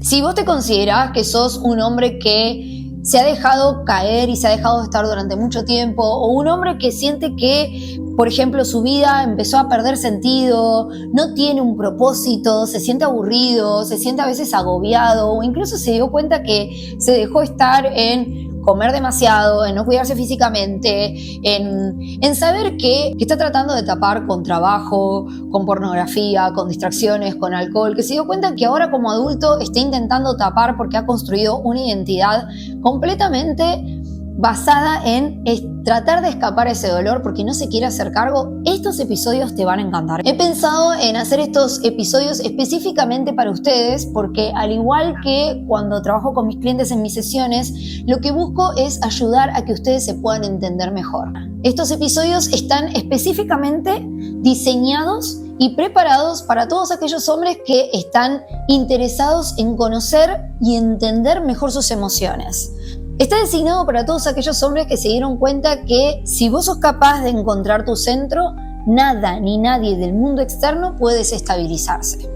Si vos te considerás que sos un hombre que se ha dejado caer y se ha dejado estar durante mucho tiempo, o un hombre que siente que, por ejemplo, su vida empezó a perder sentido, no tiene un propósito, se siente aburrido, se siente a veces agobiado, o incluso se dio cuenta que se dejó estar en comer demasiado, en no cuidarse físicamente, en saber que está tratando de tapar con trabajo, con pornografía, con distracciones, con alcohol, que se dio cuenta que ahora como adulto está intentando tapar porque ha construido una identidad completamente basada en tratar de escapar a ese dolor porque no se quiere hacer cargo. Estos episodios te van a encantar. He pensado en hacer estos episodios específicamente para ustedes porque, al igual que cuando trabajo con mis clientes en mis sesiones, lo que busco es ayudar a que ustedes se puedan entender mejor. Estos episodios están específicamente diseñados y preparados para todos aquellos hombres que están interesados en conocer y entender mejor sus emociones. Está designado para todos aquellos hombres que se dieron cuenta que si vos sos capaz de encontrar tu centro, nada ni nadie del mundo externo puede desestabilizarse.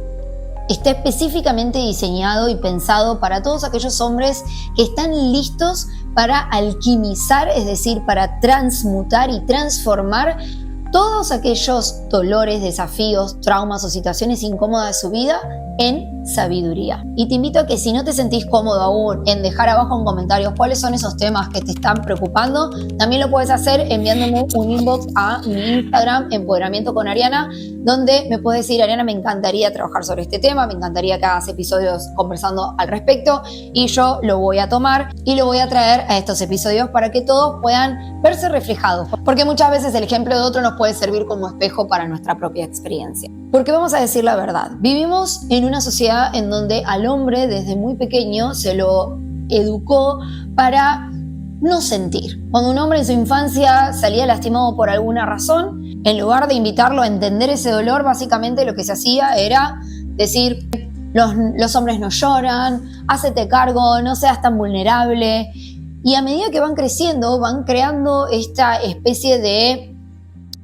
Está específicamente diseñado y pensado para todos aquellos hombres que están listos para alquimizar, es decir, para transmutar y transformar todos aquellos dolores, desafíos, traumas o situaciones incómodas de su vida en sabiduría. Y te invito a que, si no te sentís cómodo aún en dejar abajo en comentarios cuáles son esos temas que te están preocupando, también lo puedes hacer enviándome un inbox a mi Instagram, Empoderamiento con Ariana, donde me puedes decir: Ariana, me encantaría trabajar sobre este tema, me encantaría que hagas episodios conversando al respecto, y yo lo voy a tomar y lo voy a traer a estos episodios para que todos puedan verse reflejados, porque muchas veces el ejemplo de otro nos puede servir como espejo para nuestra propia experiencia. Porque vamos a decir la verdad, vivimos en una sociedad en donde al hombre desde muy pequeño se lo educó para no sentir. Cuando un hombre en su infancia salía lastimado por alguna razón, en lugar de invitarlo a entender ese dolor, básicamente lo que se hacía era decir: los hombres no lloran, hácete cargo, no seas tan vulnerable. Y a medida que van creciendo, van creando esta especie de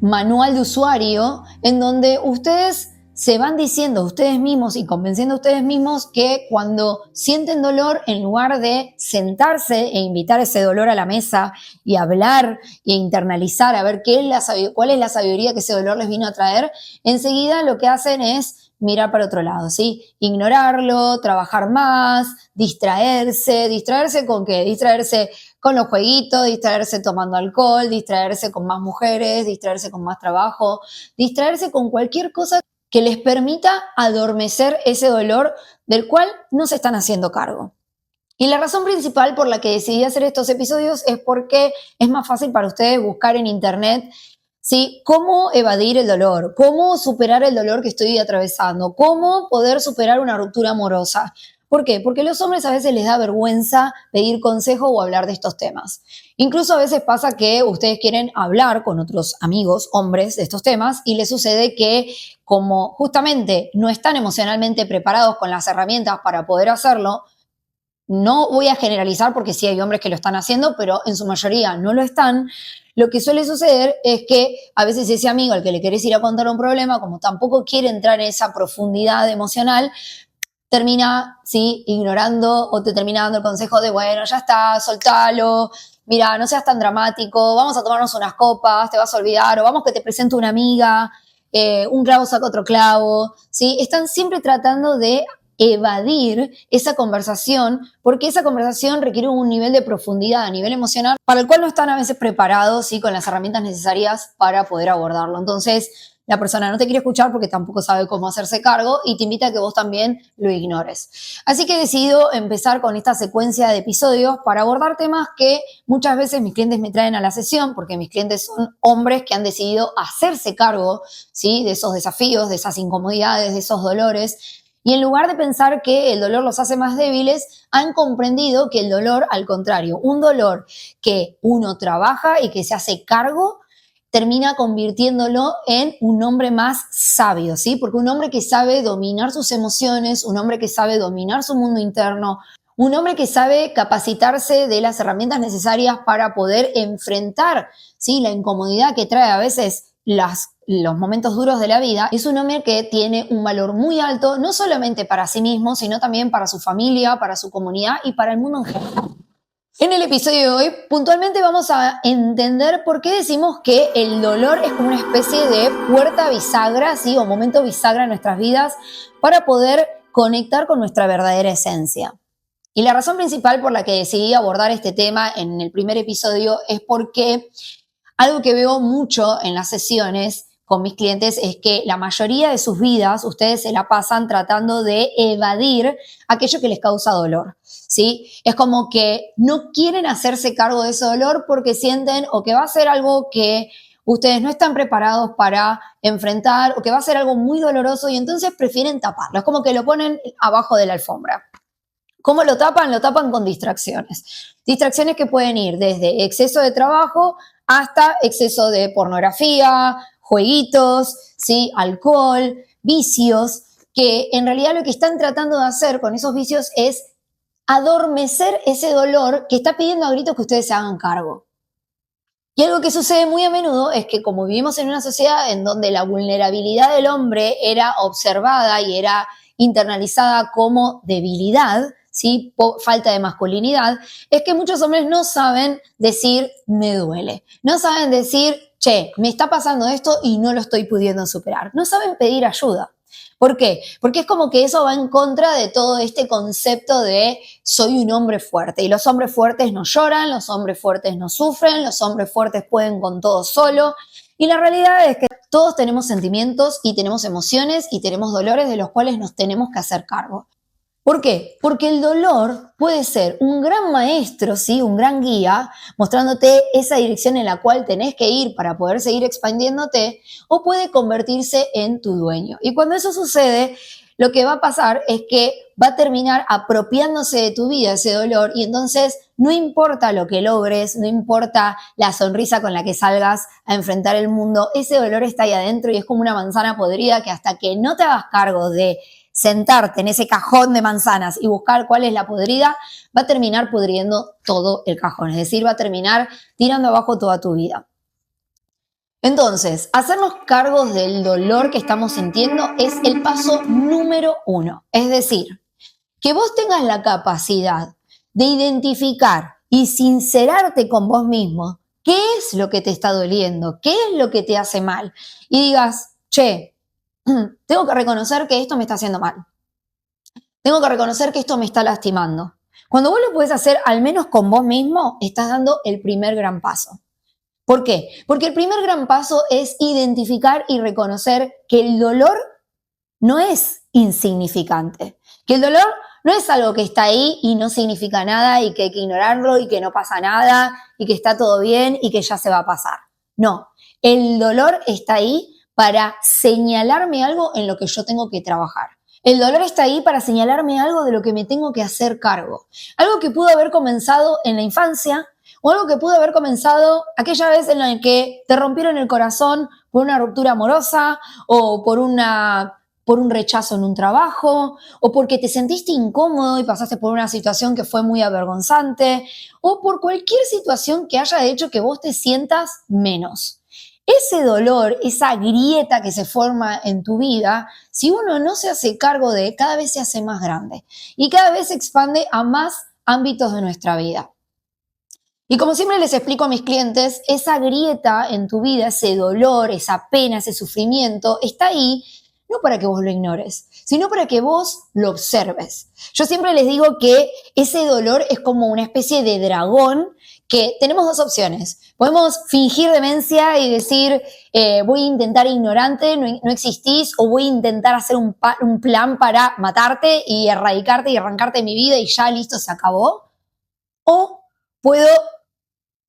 manual de usuario en donde ustedes se van diciendo a ustedes mismos y convenciendo a ustedes mismos que cuando sienten dolor, en lugar de sentarse e invitar ese dolor a la mesa y hablar e internalizar a ver cuál es la sabiduría que ese dolor les vino a traer, enseguida lo que hacen es mirar para otro lado, ¿sí? Ignorarlo, trabajar más, distraerse. ¿Distraerse con qué? Distraerse con los jueguitos, distraerse tomando alcohol, distraerse con más mujeres, distraerse con más trabajo, distraerse con cualquier cosa que les permita adormecer ese dolor del cual no se están haciendo cargo. Y la razón principal por la que decidí hacer estos episodios es porque es más fácil para ustedes buscar en internet, ¿sí?, cómo evadir el dolor, cómo superar el dolor que estoy atravesando, cómo poder superar una ruptura amorosa. ¿Por qué? Porque a los hombres a veces les da vergüenza pedir consejo o hablar de estos temas. Incluso a veces pasa que ustedes quieren hablar con otros amigos, hombres, de estos temas, y les sucede que, como justamente no están emocionalmente preparados con las herramientas para poder hacerlo, no voy a generalizar porque sí hay hombres que lo están haciendo, pero en su mayoría no lo están. Lo que suele suceder es que a veces ese amigo al que le querés ir a contar un problema, como tampoco quiere entrar en esa profundidad emocional, termina, ¿sí?, ignorando, o te termina dando el consejo de: bueno, ya está, soltalo, mira, no seas tan dramático, vamos a tomarnos unas copas, te vas a olvidar, o vamos que te presento una amiga, un clavo saca otro clavo, ¿sí? Están siempre tratando de evadir esa conversación, porque esa conversación requiere un nivel de profundidad a nivel emocional para el cual no están a veces preparados, ¿sí?, con las herramientas necesarias para poder abordarlo. Entonces, la persona no te quiere escuchar porque tampoco sabe cómo hacerse cargo y te invita a que vos también lo ignores. Así que he decidido empezar con esta secuencia de episodios para abordar temas que muchas veces mis clientes me traen a la sesión, porque mis clientes son hombres que han decidido hacerse cargo, ¿sí?, de esos desafíos, de esas incomodidades, de esos dolores. Y en lugar de pensar que el dolor los hace más débiles, han comprendido que el dolor, al contrario, un dolor que uno trabaja y que se hace cargo, termina convirtiéndolo en un hombre más sabio, ¿sí? Porque un hombre que sabe dominar sus emociones, un hombre que sabe dominar su mundo interno, un hombre que sabe capacitarse de las herramientas necesarias para poder enfrentar, ¿sí?, la incomodidad que trae a veces los momentos duros de la vida, es un hombre que tiene un valor muy alto, no solamente para sí mismo, sino también para su familia, para su comunidad y para el mundo en general. En el episodio de hoy, puntualmente vamos a entender por qué decimos que el dolor es como una especie de puerta bisagra, ¿sí? O momento bisagra en nuestras vidas para poder conectar con nuestra verdadera esencia. Y la razón principal por la que decidí abordar este tema en el primer episodio es porque algo que veo mucho en las sesiones con mis clientes es que la mayoría de sus vidas ustedes se la pasan tratando de evadir aquello que les causa dolor, ¿sí? Es como que no quieren hacerse cargo de ese dolor porque sienten o que va a ser algo que ustedes no están preparados para enfrentar o que va a ser algo muy doloroso y entonces prefieren taparlo. Es como que lo ponen abajo de la alfombra. ¿Cómo lo tapan? Lo tapan con distracciones. Distracciones que pueden ir desde exceso de trabajo hasta exceso de pornografía, jueguitos, ¿sí? Alcohol, vicios, que en realidad lo que están tratando de hacer con esos vicios es adormecer ese dolor que está pidiendo a gritos que ustedes se hagan cargo. Y algo que sucede muy a menudo es que como vivimos en una sociedad en donde la vulnerabilidad del hombre era observada y era internalizada como debilidad, ¿sí? Falta de masculinidad, es que muchos hombres no saben decir me duele, no saben decir che, me está pasando esto y no lo estoy pudiendo superar, no saben pedir ayuda. ¿Por qué? Porque es como que eso va en contra de todo este concepto de soy un hombre fuerte. Y los hombres fuertes no lloran, los hombres fuertes no sufren, los hombres fuertes pueden con todo solo. Y la realidad es que todos tenemos sentimientos y tenemos emociones y tenemos dolores de los cuales nos tenemos que hacer cargo. ¿Por qué? Porque el dolor puede ser un gran maestro, ¿sí? Un gran guía, mostrándote esa dirección en la cual tenés que ir para poder seguir expandiéndote, o puede convertirse en tu dueño. Y cuando eso sucede, lo que va a pasar es que va a terminar apropiándose de tu vida ese dolor y entonces no importa lo que logres, no importa la sonrisa con la que salgas a enfrentar el mundo, ese dolor está ahí adentro y es como una manzana podrida que hasta que no te hagas cargo de sentarte en ese cajón de manzanas y buscar cuál es la podrida, va a terminar pudriendo todo el cajón, es decir, va a terminar tirando abajo toda tu vida. Entonces, hacernos cargos del dolor que estamos sintiendo es el paso número 1. Es decir, que vos tengas la capacidad de identificar y sincerarte con vos mismo qué es lo que te está doliendo, qué es lo que te hace mal. Y digas, che, tengo que reconocer que esto me está haciendo mal. Tengo que reconocer que esto me está lastimando. Cuando vos lo podés hacer al menos con vos mismo, estás dando el primer gran paso. ¿Por qué? Porque el primer gran paso es identificar y reconocer que el dolor no es insignificante, que el dolor no es algo que está ahí y no significa nada y que hay que ignorarlo y que no pasa nada y que está todo bien y que ya se va a pasar. No, el dolor está ahí para señalarme algo en lo que yo tengo que trabajar. El dolor está ahí para señalarme algo de lo que me tengo que hacer cargo. Algo que pudo haber comenzado en la infancia o algo que pudo haber comenzado aquella vez en la que te rompieron el corazón por una ruptura amorosa o por un rechazo en un trabajo, o porque te sentiste incómodo y pasaste por una situación que fue muy avergonzante, o por cualquier situación que haya hecho que vos te sientas menos. Ese dolor, esa grieta que se forma en tu vida, si uno no se hace cargo de, cada vez se hace más grande y cada vez se expande a más ámbitos de nuestra vida. Y como siempre les explico a mis clientes, esa grieta en tu vida, ese dolor, esa pena, ese sufrimiento, está ahí no para que vos lo ignores, sino para que vos lo observes. Yo siempre les digo que ese dolor es como una especie de dragón que tenemos dos opciones. Podemos fingir demencia y decir, voy a intentar ignorante, no existís, o voy a intentar hacer un plan para matarte y erradicarte y arrancarte de mi vida y ya listo, se acabó. O puedo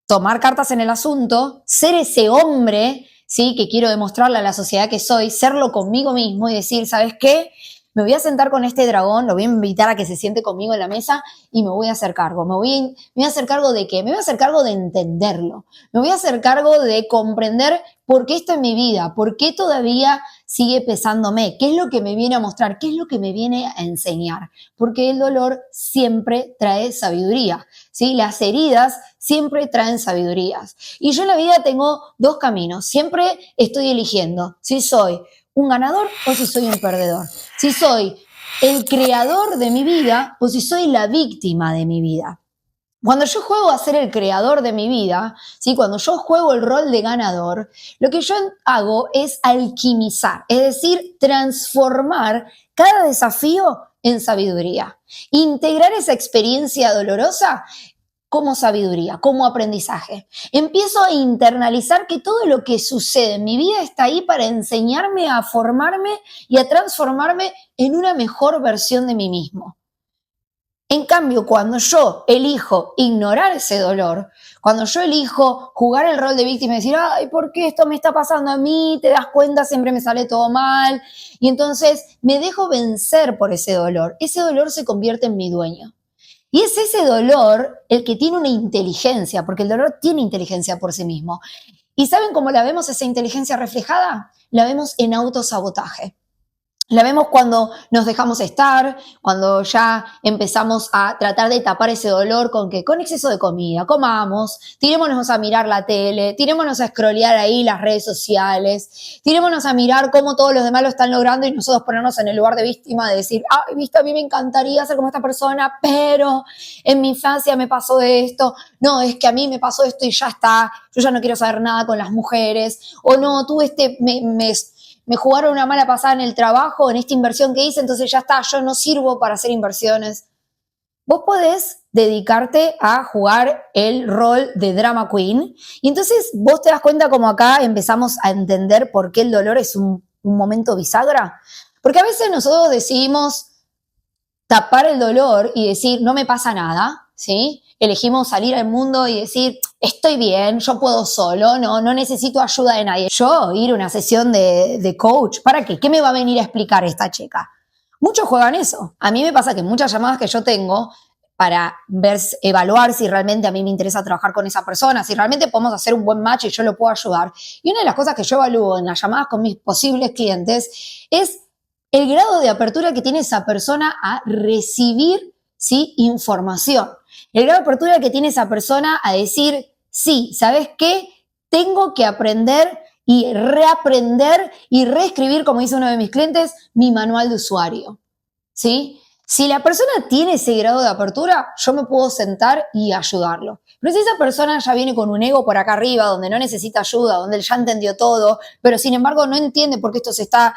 tomar cartas en el asunto, ser ese hombre, ¿sí? Que quiero demostrarle a la sociedad que soy, serlo conmigo mismo y decir, ¿sabes qué? me voy a sentar con este dragón, lo voy a invitar a que se siente conmigo en la mesa y me voy a hacer cargo. ¿Me voy a hacer cargo de qué? Me voy a hacer cargo de entenderlo. Me voy a hacer cargo de comprender por qué esto en mi vida, por qué todavía sigue pesándome, qué es lo que me viene a mostrar, qué es lo que me viene a enseñar. Porque el dolor siempre trae sabiduría, ¿sí? Las heridas siempre traen sabidurías. Y yo en la vida tengo dos caminos. Siempre estoy eligiendo si soy un ganador o si soy un perdedor. Si soy el creador de mi vida o si soy la víctima de mi vida. Cuando yo juego a ser el creador de mi vida, ¿sí? Cuando yo juego el rol de ganador, lo que yo hago es alquimizar, es decir, transformar cada desafío en sabiduría. Integrar esa experiencia dolorosa como sabiduría, como aprendizaje. Empiezo a internalizar que todo lo que sucede en mi vida está ahí para enseñarme a formarme y a transformarme en una mejor versión de mí mismo. En cambio, cuando yo elijo ignorar ese dolor, cuando yo elijo jugar el rol de víctima y decir, ay, ¿por qué esto me está pasando a mí? Te das cuenta, siempre me sale todo mal. Y entonces me dejo vencer por ese dolor se convierte en mi dueño. Y es ese dolor el que tiene una inteligencia, porque el dolor tiene inteligencia por sí mismo. ¿Y saben cómo la vemos esa inteligencia reflejada? La vemos en autosabotaje. La vemos cuando nos dejamos estar, cuando ya empezamos a tratar de tapar ese dolor con exceso de comida, comamos, tirémonos a mirar la tele, tirémonos a scrollear ahí las redes sociales, tirémonos a mirar cómo todos los demás lo están logrando y nosotros ponernos en el lugar de víctima de decir, ay, viste, a mí me encantaría ser como esta persona, pero en mi infancia me pasó esto, no, es que a mí me pasó esto y ya está, yo ya no quiero saber nada con las mujeres, o no, tú me jugaron una mala pasada en el trabajo, en esta inversión que hice, entonces ya está, yo no sirvo para hacer inversiones. Vos podés dedicarte a jugar el rol de drama queen y entonces vos te das cuenta como acá empezamos a entender por qué el dolor es un momento bisagra. Porque a veces nosotros decidimos tapar el dolor y decir, no me pasa nada, ¿sí? Elegimos salir al mundo y decir, estoy bien, yo puedo solo, no necesito ayuda de nadie. Yo ir a una sesión de coach, ¿para qué? ¿Qué me va a venir a explicar esta chica? Muchos juegan eso. A mí me pasa que muchas llamadas que yo tengo para evaluar si realmente a mí me interesa trabajar con esa persona, si realmente podemos hacer un buen match y yo lo puedo ayudar. Y una de las cosas que yo evalúo en las llamadas con mis posibles clientes es el grado de apertura que tiene esa persona a recibir, ¿sí?, información. El grado de apertura que tiene esa persona a decir, sí, ¿sabes qué? Tengo que aprender y reaprender y reescribir, como dice uno de mis clientes, mi manual de usuario, ¿sí? Si la persona tiene ese grado de apertura, yo me puedo sentar y ayudarlo. Pero si esa persona ya viene con un ego por acá arriba, donde no necesita ayuda, donde él ya entendió todo, pero sin embargo no entiende por qué esto se está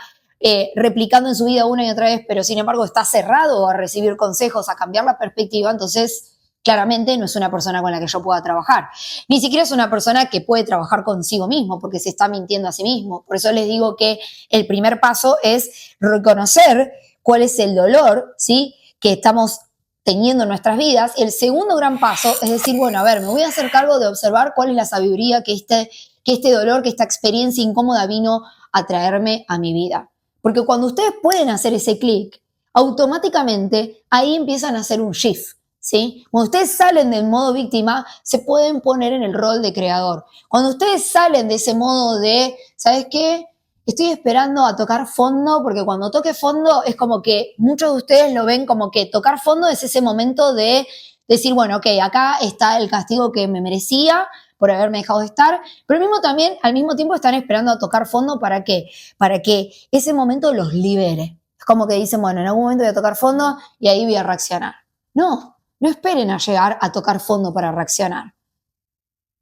replicando en su vida una y otra vez, pero sin embargo está cerrado a recibir consejos, a cambiar la perspectiva, entonces claramente no es una persona con la que yo pueda trabajar. Ni siquiera es una persona que puede trabajar consigo mismo, porque se está mintiendo a sí mismo. Por eso les digo que el primer paso es reconocer cuál es el dolor, ¿sí?, que estamos teniendo en nuestras vidas. Y el segundo gran paso es decir, bueno, a ver, me voy a hacer cargo de observar cuál es la sabiduría que este dolor, que esta experiencia incómoda vino a traerme a mi vida. Porque cuando ustedes pueden hacer ese clic, automáticamente ahí empiezan a hacer un shift, ¿sí? Cuando ustedes salen del modo víctima, se pueden poner en el rol de creador. Cuando ustedes salen de ese modo de, ¿sabes qué? Estoy esperando a tocar fondo, porque cuando toque fondo es como que muchos de ustedes lo ven como que tocar fondo es ese momento de decir, bueno, ok, acá está el castigo que me merecía por haberme dejado de estar, pero al mismo tiempo están esperando a tocar fondo ¿para qué? Para que ese momento los libere. Es como que dicen, bueno, en algún momento voy a tocar fondo y ahí voy a reaccionar. No esperen a llegar a tocar fondo para reaccionar.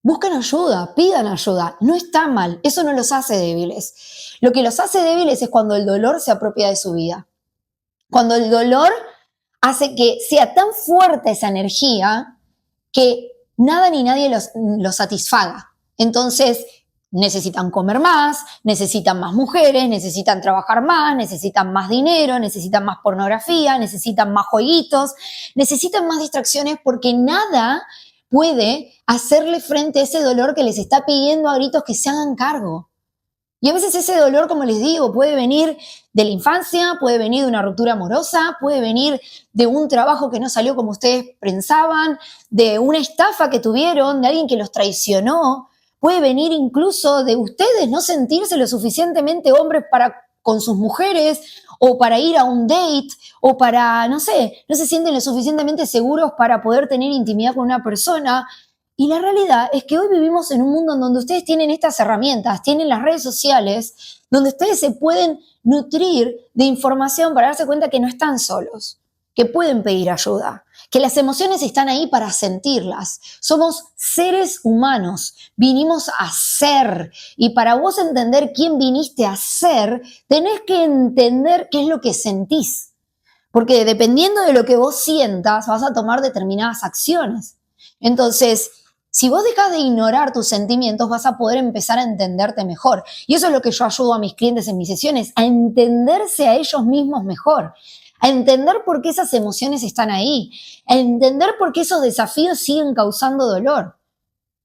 Busquen ayuda, pidan ayuda, no está mal, eso no los hace débiles. Lo que los hace débiles es cuando el dolor se apropia de su vida. Cuando el dolor hace que sea tan fuerte esa energía que nada ni nadie los satisfaga. Entonces necesitan comer más, necesitan más mujeres, necesitan trabajar más, necesitan más dinero, necesitan más pornografía, necesitan más jueguitos, necesitan más distracciones porque nada puede hacerle frente a ese dolor que les está pidiendo a gritos que se hagan cargo. Y a veces ese dolor, como les digo, puede venir de la infancia, puede venir de una ruptura amorosa, puede venir de un trabajo que no salió como ustedes pensaban, de una estafa que tuvieron, de alguien que los traicionó, puede venir incluso de ustedes no sentirse lo suficientemente hombres para con sus mujeres o para ir a un date o para, no sé, no se sienten lo suficientemente seguros para poder tener intimidad con una persona. Y la realidad es que hoy vivimos en un mundo en donde ustedes tienen estas herramientas, tienen las redes sociales, donde ustedes se pueden nutrir de información para darse cuenta que no están solos, que pueden pedir ayuda, que las emociones están ahí para sentirlas. Somos seres humanos, vinimos a ser. Y para vos entender quién viniste a ser, tenés que entender qué es lo que sentís. Porque dependiendo de lo que vos sientas, vas a tomar determinadas acciones. Entonces, si vos dejás de ignorar tus sentimientos, vas a poder empezar a entenderte mejor. Y eso es lo que yo ayudo a mis clientes en mis sesiones, a entenderse a ellos mismos mejor, a entender por qué esas emociones están ahí, a entender por qué esos desafíos siguen causando dolor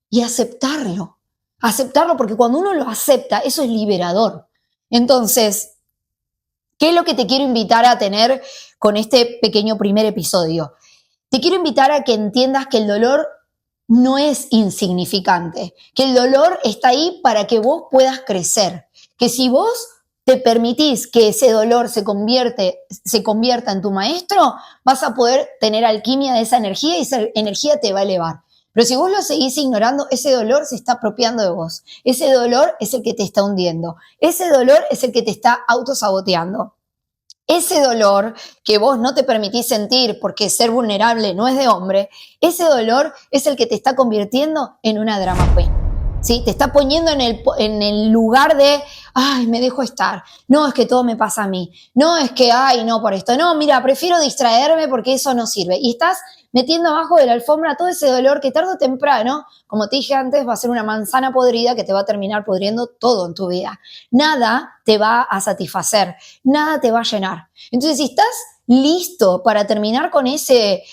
y aceptarlo. Aceptarlo porque cuando uno lo acepta, eso es liberador. Entonces, ¿qué es lo que te quiero invitar a tener con este pequeño primer episodio? Te quiero invitar a que entiendas que el dolor no es insignificante, que el dolor está ahí para que vos puedas crecer, que si vos te permitís que ese dolor se convierta en tu maestro, vas a poder tener alquimia de esa energía y esa energía te va a elevar. Pero si vos lo seguís ignorando, ese dolor se está apropiando de vos. Ese dolor es el que te está hundiendo. Ese dolor es el que te está autosaboteando. Ese dolor que vos no te permitís sentir porque ser vulnerable no es de hombre, ese dolor es el que te está convirtiendo en una drama queen. ¿Sí? Te está poniendo en el lugar de, ay, me dejo estar. No, es que todo me pasa a mí. No, es que, ay, no, por esto. No, mira, prefiero distraerme porque eso no sirve. Y estás metiendo abajo de la alfombra todo ese dolor que tarde o temprano, como te dije antes, va a ser una manzana podrida que te va a terminar podriendo todo en tu vida. Nada te va a satisfacer, nada te va a llenar. Entonces, si estás listo para terminar con ese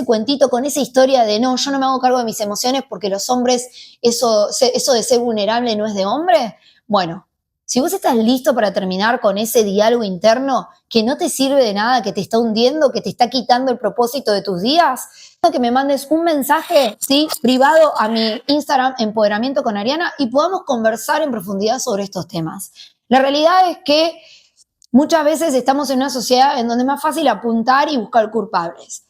cuentito, con esa historia de no, yo no me hago cargo de mis emociones porque los hombres, eso de ser vulnerable no es de hombre, bueno, si vos estás listo para terminar con ese diálogo interno que no te sirve de nada, que te está hundiendo, que te está quitando el propósito de tus días, que me mandes un mensaje, ¿sí?, privado a mi Instagram, Empoderamiento con Ariana, y podamos conversar en profundidad sobre estos temas. La realidad es que muchas veces estamos en una sociedad en donde es más fácil apuntar y buscar culpables.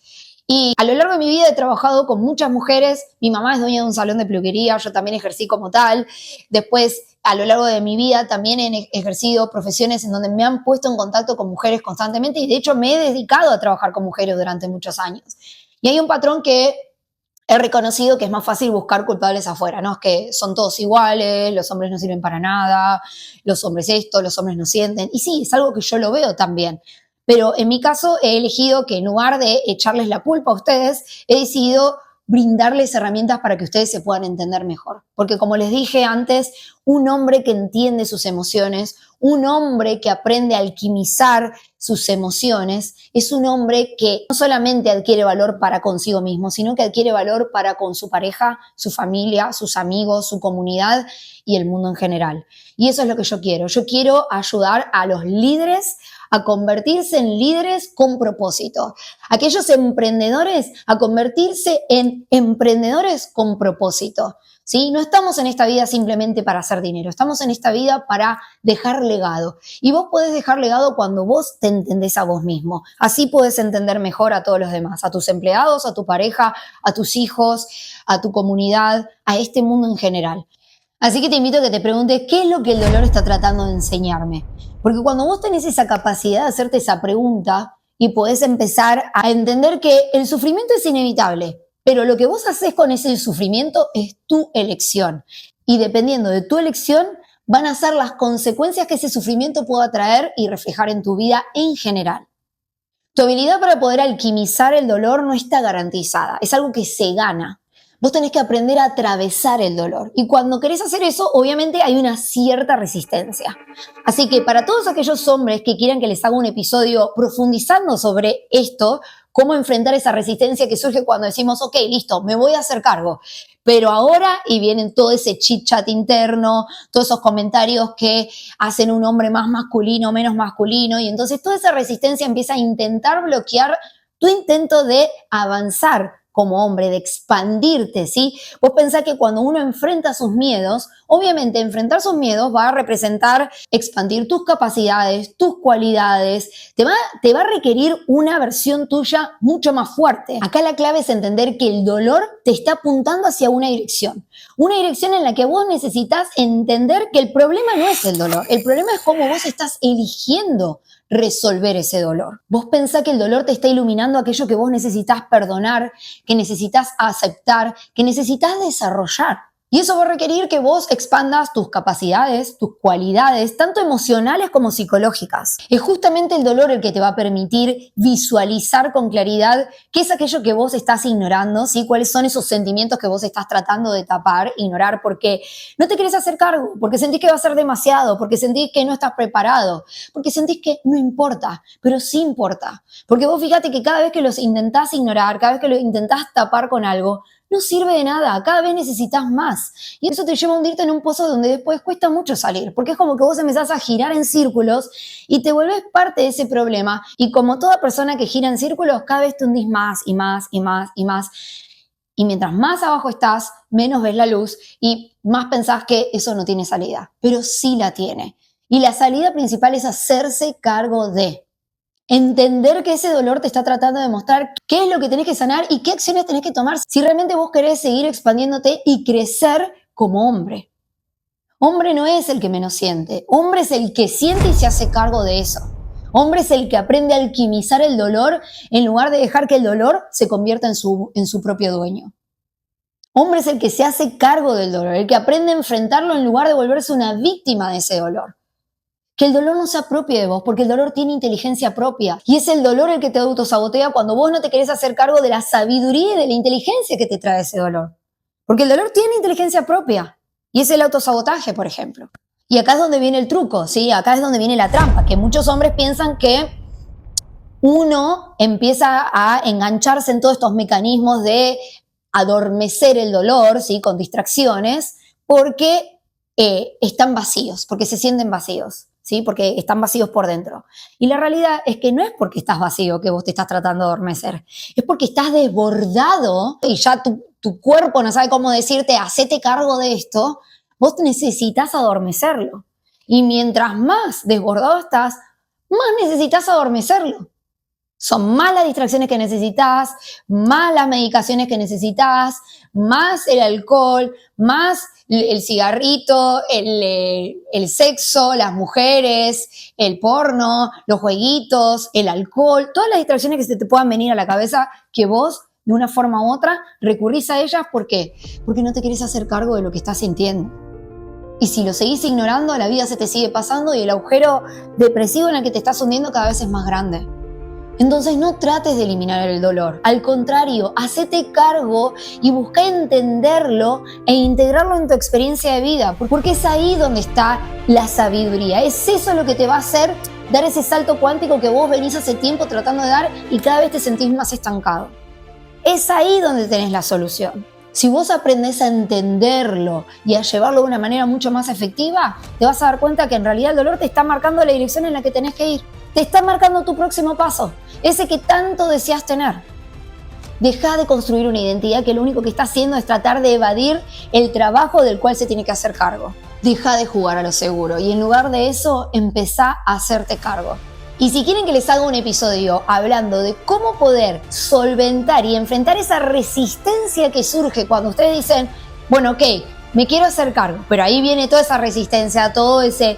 Y a lo largo de mi vida he trabajado con muchas mujeres. Mi mamá es dueña de un salón de peluquería, yo también ejercí como tal. Después, a lo largo de mi vida, también he ejercido profesiones en donde me han puesto en contacto con mujeres constantemente y de hecho me he dedicado a trabajar con mujeres durante muchos años. Y hay un patrón que he reconocido que es más fácil buscar culpables afuera, ¿no? Es que son todos iguales, los hombres no sirven para nada, los hombres esto, los hombres no sienten. Y sí, es algo que yo lo veo también. Pero en mi caso he elegido que en lugar de echarles la culpa a ustedes, he decidido brindarles herramientas para que ustedes se puedan entender mejor. Porque como les dije antes, un hombre que entiende sus emociones, un hombre que aprende a alquimizar sus emociones, es un hombre que no solamente adquiere valor para consigo mismo, sino que adquiere valor para con su pareja, su familia, sus amigos, su comunidad y el mundo en general. Y eso es lo que yo quiero. Yo quiero ayudar a los líderes a convertirse en líderes con propósito. Aquellos emprendedores a convertirse en emprendedores con propósito. ¿Sí? No estamos en esta vida simplemente para hacer dinero, estamos en esta vida para dejar legado. Y vos podés dejar legado cuando vos te entendés a vos mismo. Así podés entender mejor a todos los demás, a tus empleados, a tu pareja, a tus hijos, a tu comunidad, a este mundo en general. Así que te invito a que te preguntes qué es lo que el dolor está tratando de enseñarme. Porque cuando vos tenés esa capacidad de hacerte esa pregunta y podés empezar a entender que el sufrimiento es inevitable, pero lo que vos haces con ese sufrimiento es tu elección. Y dependiendo de tu elección, van a ser las consecuencias que ese sufrimiento pueda traer y reflejar en tu vida en general. Tu habilidad para poder alquimizar el dolor no está garantizada, es algo que se gana. Vos tenés que aprender a atravesar el dolor. Y cuando querés hacer eso, obviamente hay una cierta resistencia. Así que para todos aquellos hombres que quieran que les haga un episodio profundizando sobre esto, cómo enfrentar esa resistencia que surge cuando decimos, ok, listo, me voy a hacer cargo. Pero ahora, y vienen todo ese chit chat interno, todos esos comentarios que hacen un hombre más masculino, menos masculino, y entonces toda esa resistencia empieza a intentar bloquear tu intento de avanzar como hombre, de expandirte, ¿sí? Vos pensás que cuando uno enfrenta sus miedos, obviamente enfrentar sus miedos va a representar expandir tus capacidades, tus cualidades, te va a requerir una versión tuya mucho más fuerte. Acá la clave es entender que el dolor te está apuntando hacia una dirección en la que vos necesitas entender que el problema no es el dolor, el problema es cómo vos estás eligiendo resolver ese dolor. Vos pensás que el dolor te está iluminando aquello que vos necesitas perdonar, que necesitas aceptar, que necesitas desarrollar. Y eso va a requerir que vos expandas tus capacidades, tus cualidades, tanto emocionales como psicológicas. Es justamente el dolor el que te va a permitir visualizar con claridad qué es aquello que vos estás ignorando, ¿sí? Cuáles son esos sentimientos que vos estás tratando de tapar, ignorar, porque no te querés hacer cargo, porque sentís que va a ser demasiado, porque sentís que no estás preparado, porque sentís que no importa, pero sí importa. Porque vos fíjate que cada vez que los intentás ignorar, cada vez que los intentás tapar con algo, no sirve de nada, cada vez necesitas más. Y eso te lleva a hundirte en un pozo donde después cuesta mucho salir, porque es como que vos empezás a girar en círculos y te volvés parte de ese problema. Y como toda persona que gira en círculos, cada vez te hundís más y más y más y más. Y mientras más abajo estás, menos ves la luz y más pensás que eso no tiene salida. Pero sí la tiene. Y la salida principal es hacerse cargo de. Entender que ese dolor te está tratando de mostrar qué es lo que tenés que sanar y qué acciones tenés que tomar si realmente vos querés seguir expandiéndote y crecer como hombre. Hombre no es el que menos siente, hombre es el que siente y se hace cargo de eso. Hombre es el que aprende a alquimizar el dolor en lugar de dejar que el dolor se convierta en su propio dueño. Hombre es el que se hace cargo del dolor, el que aprende a enfrentarlo en lugar de volverse una víctima de ese dolor. Que el dolor no se apropie de vos, porque el dolor tiene inteligencia propia. Y es el dolor el que te autosabotea cuando vos no te querés hacer cargo de la sabiduría y de la inteligencia que te trae ese dolor. Porque el dolor tiene inteligencia propia. Y es el autosabotaje, por ejemplo. Y acá es donde viene el truco, ¿sí? Acá es donde viene la trampa, que muchos hombres piensan que uno empieza a engancharse en todos estos mecanismos de adormecer el dolor, ¿sí? Con distracciones, porque están vacíos, porque se sienten vacíos. ¿Sí? Porque están vacíos por dentro. Y la realidad es que no es porque estás vacío que vos te estás tratando de adormecer, es porque estás desbordado y ya tu cuerpo no sabe cómo decirte, hacete cargo de esto, vos necesitas adormecerlo. Y mientras más desbordado estás, más necesitas adormecerlo. Son más las distracciones que necesitas, más las medicaciones que necesitas, más el alcohol, más el cigarrito, el sexo, las mujeres, el porno, los jueguitos, el alcohol, todas las distracciones que se te puedan venir a la cabeza que vos, de una forma u otra, recurrís a ellas. ¿Por qué? Porque no te querés hacer cargo de lo que estás sintiendo. Y si lo seguís ignorando, la vida se te sigue pasando y el agujero depresivo en el que te estás hundiendo cada vez es más grande. Entonces no trates de eliminar el dolor. Al contrario, hacete cargo y busca entenderlo e integrarlo en tu experiencia de vida. Porque es ahí donde está la sabiduría. Es eso lo que te va a hacer dar ese salto cuántico que vos venís hace tiempo tratando de dar y cada vez te sentís más estancado. Es ahí donde tenés la solución. Si vos aprendés a entenderlo y a llevarlo de una manera mucho más efectiva, te vas a dar cuenta que en realidad el dolor te está marcando la dirección en la que tenés que ir. Te está marcando tu próximo paso, ese que tanto deseas tener. Deja de construir una identidad que lo único que está haciendo es tratar de evadir el trabajo del cual se tiene que hacer cargo. Deja de jugar a lo seguro y en lugar de eso, empezá a hacerte cargo. Y si quieren que les haga un episodio hablando de cómo poder solventar y enfrentar esa resistencia que surge cuando ustedes dicen, bueno, ok, me quiero hacer cargo, pero ahí viene toda esa resistencia, todo ese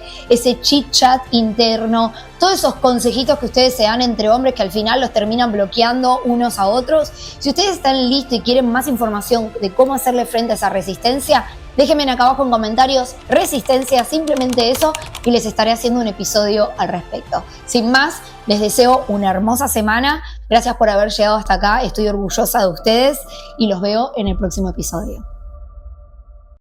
chit chat interno, todos esos consejitos que ustedes se dan entre hombres que al final los terminan bloqueando unos a otros. Si ustedes están listos y quieren más información de cómo hacerle frente a esa resistencia, déjenme acá abajo en comentarios resistencia, simplemente eso, y les estaré haciendo un episodio al respecto. Sin más, les deseo una hermosa semana. Gracias por haber llegado hasta acá, estoy orgullosa de ustedes y los veo en el próximo episodio.